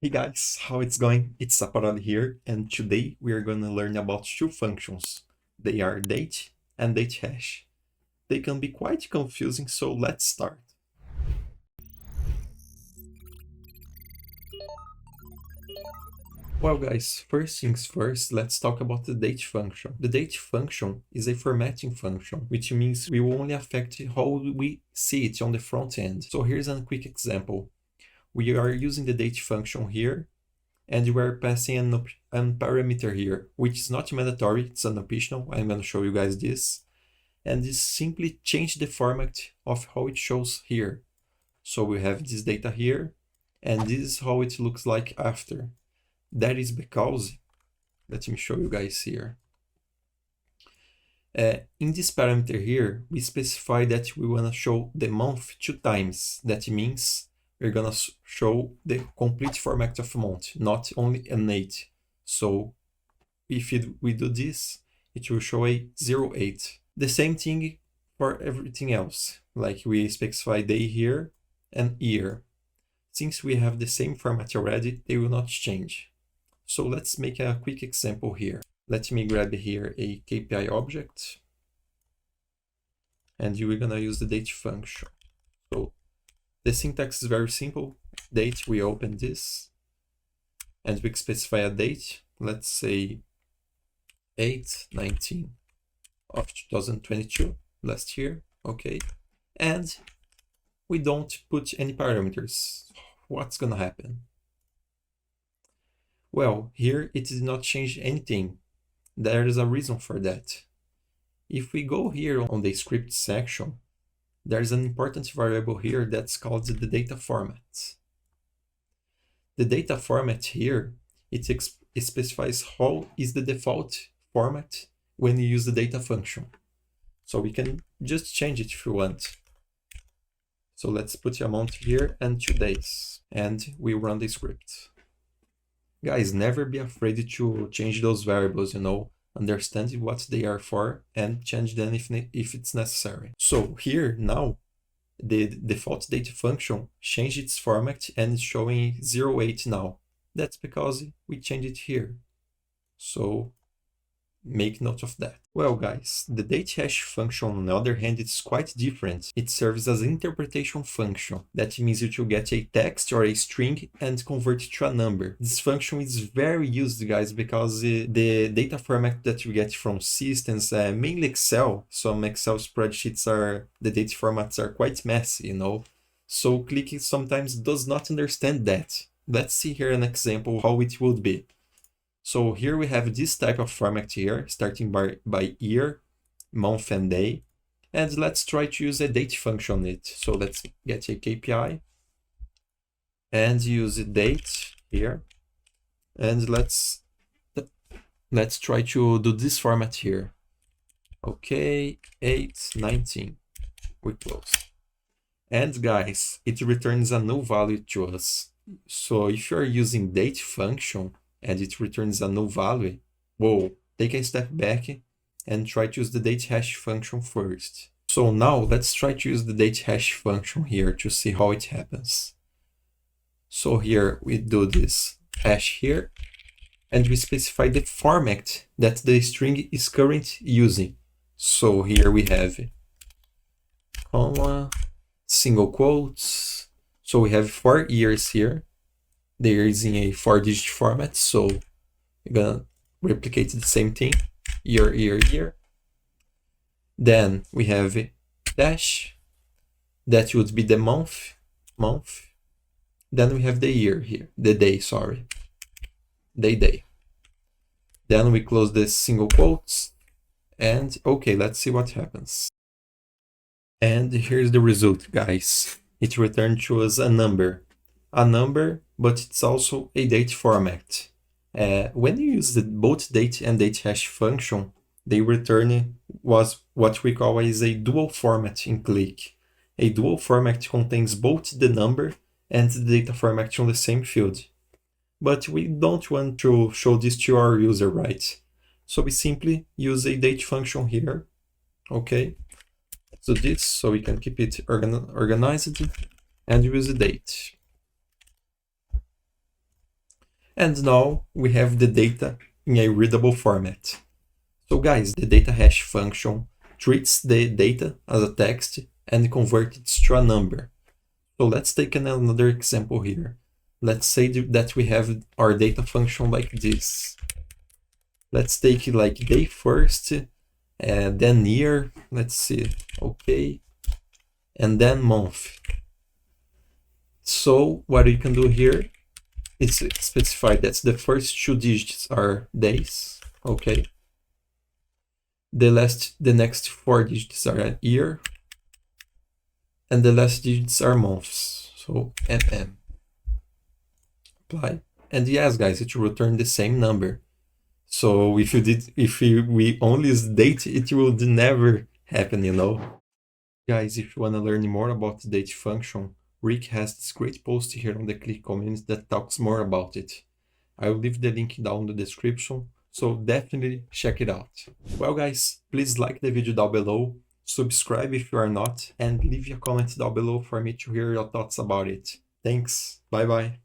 Hey guys, how it's going? It's Zapparoli here, and today we are going to learn about two functions. They are date and date hash. They can be quite confusing, so let's start. Well guys, first things first, let's talk about the date function. The date function is a formatting function, which means we will only affect how we see it on the front end. So here's a quick example. We are using the date function here, and we're passing an parameter here, which is not mandatory, it's an optional. I'm going to show you guys this. And this simply change the format of how it shows here. So we have this data here, and this is how it looks like after. That is because, let me show you guys here. In this parameter here, we specify that we want to show the month 2 times. That means we're going to show the complete format of month, not only an 8. So if we do this, it will show a 08. The same thing for everything else, like we specify day here and year. Since we have the same format already, they will not change. So let's make a quick example here. Let me grab here a KPI object, and we're gonna use the date function. So the syntax is very simple. Date, we open this, and we specify a date. Let's say 8/19 of 2022, last year, okay? And we don't put any parameters. What's gonna happen? Well, here it did not change anything. There is a reason for that. If we go here on the script section, there's an important variable here that's called the data format. The data format here, it specifies how is the default format when you use the data function. So we can just change it if you want. So let's put the amount here and 2 days, and we run the script. Guys, never be afraid to change those variables, understand what they are for and change them if it's necessary. So here now, the default data function changed its format and it's showing 08 now. That's because we changed it here. So make note of that. Well guys, the date hash function on the other hand is quite different. It serves as an interpretation function. That means you will get a text or a string and convert it to a number. This function is very used, guys, because the data format that you get from systems, mainly Excel, some Excel spreadsheets the data formats are quite messy, So Qlik sometimes does not understand that. Let's see here an example how it would be. So here we have this type of format here, starting by year, month, and day. And let's try to use a date function on it. So let's get a KPI and use a date here. And let's try to do this format here. Okay, 8/19. We close. And guys, it returns a null value to us. So if you're using date function, and it returns a null value, whoa, take a step back and try to use the date hash function first. So now let's try to use the date hash function here to see how it happens. So here we do this hash here, and we specify the format that the string is currently using. So here we have comma, single quotes. So we have 4 years here. They're using a 4-digit format, so we're gonna replicate the same thing, year, year, year. Then we have dash, that would be the month. Then we have the year here, the day, sorry, day. Then we close the single quotes, and okay, let's see what happens. And here's the result, guys. It returned to us a number, but it's also a date format. When you use both date and date hash function, they return was what we call as a dual format in Qlik. A dual format contains both the number and the data format on the same field. But we don't want to show this to our user, right? So we simply use a date function here. Okay, let's do this so we can keep it organized, and use a date. And now we have the data in a readable format. So guys, the data hash function treats the data as a text and converts it to a number. So let's take another example here. Let's say that we have our data function like this. Let's take it like day first, then year, let's see, okay, and then month. So what you can do here is specify that the first 2 digits are days, okay. The next 4 digits are a year, and the last digits are months. So MM. Apply. And yes, guys, it will return the same number. So if we only use date, it will never happen, you know. Guys, if you want to learn more about the date function, Rick has this great post here on the Qlik Community that talks more about it. I will leave the link down in the description, so definitely check it out. Well guys, please like the video down below, subscribe if you are not, and leave a comment down below for me to hear your thoughts about it. Thanks, bye bye.